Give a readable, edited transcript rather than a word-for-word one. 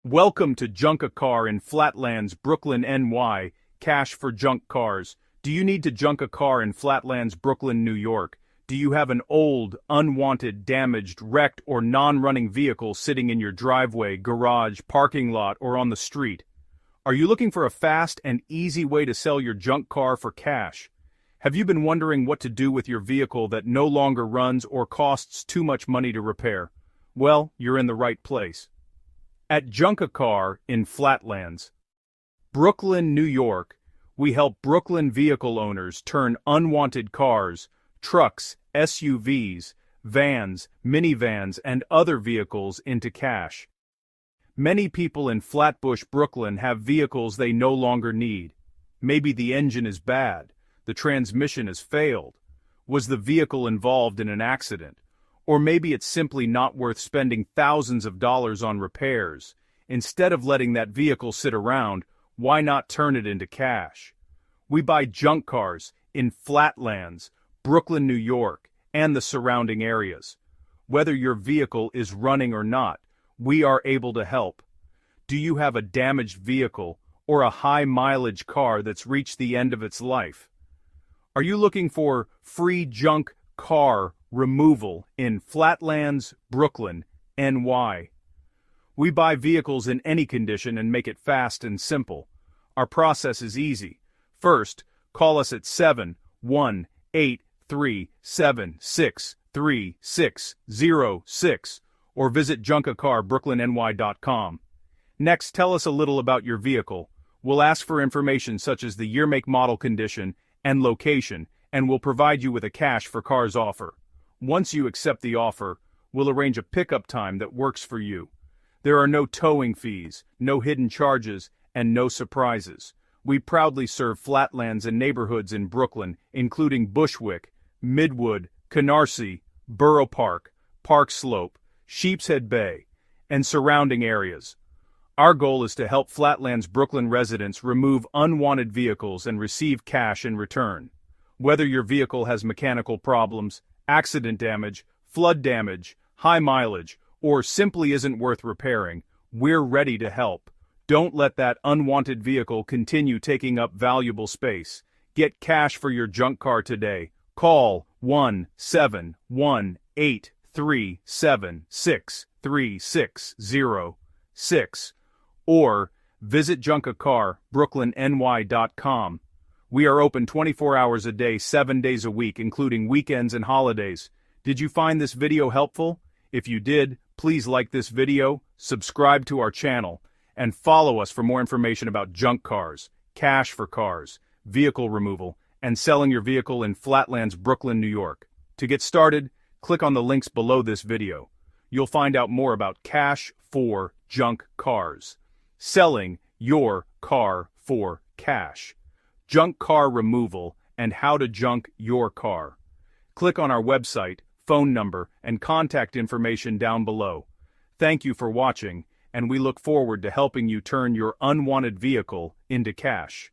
Welcome to Junk a Car in Flatlands Brooklyn NY. Cash for junk cars. Do you need to junk a car in Flatlands Brooklyn, New York? Do you have an old, unwanted, damaged, wrecked, or non-running vehicle sitting in your driveway, garage, parking lot, or on the street? Are you looking for a fast and easy way to sell your junk car for cash? Have you been wondering what to do with your vehicle that no longer runs or costs too much money to repair? Well, you're in the right place. At Junk a Car in Flatlands, Brooklyn, New York, we help Brooklyn vehicle owners turn unwanted cars, trucks, SUVs, vans, minivans, and other vehicles into cash. Many people in Flatbush, Brooklyn have vehicles they no longer need. Maybe the engine is bad, the transmission has failed, was the vehicle involved in an accident, or maybe it's simply not worth spending thousands of dollars on repairs. Instead of letting that vehicle sit around, why not turn it into cash? We buy junk cars in Flatlands, Brooklyn, New York, and the surrounding areas. Whether your vehicle is running or not, we are able to help. Do you have a damaged vehicle or a high-mileage car that's reached the end of its life? Are you looking for free junk car removal in Flatlands, Brooklyn, NY? We buy vehicles in any condition and make it fast and simple. Our process is easy. First, call us at 718-376-3606 or visit junkacarbrooklynny.com. Next, tell us a little about your vehicle. We'll ask for information such as the year, make, model, condition, and location, and we'll provide you with a cash for cars offer. Once you accept the offer, we'll arrange a pickup time that works for you. There are no towing fees, no hidden charges, and no surprises. We proudly serve Flatlands and neighborhoods in Brooklyn, including Bushwick, Midwood, Canarsie, Borough Park, Park Slope, Sheepshead Bay, and surrounding areas. Our goal is to help Flatlands Brooklyn residents remove unwanted vehicles and receive cash in return. Whether your vehicle has mechanical problems, accident damage, flood damage, high mileage, or simply isn't worth repairing, we're ready to help. Don't let that unwanted vehicle continue taking up valuable space. Get cash for your junk car today. Call 1-718-376-3606 or visit junkacarbrooklynny.com. We are open 24 hours a day, 7 days a week, including weekends and holidays. Did you find this video helpful? If you did, please like this video, subscribe to our channel, and follow us for more information about junk cars, cash for cars, vehicle removal, and selling your vehicle in Flatlands, Brooklyn, New York. To get started, click on the links below this video. You'll find out more about cash for junk cars, selling your car for cash, junk car removal, and how to junk your car. Click on our website, phone number, and contact information down below. Thank you for watching, and we look forward to helping you turn your unwanted vehicle into cash.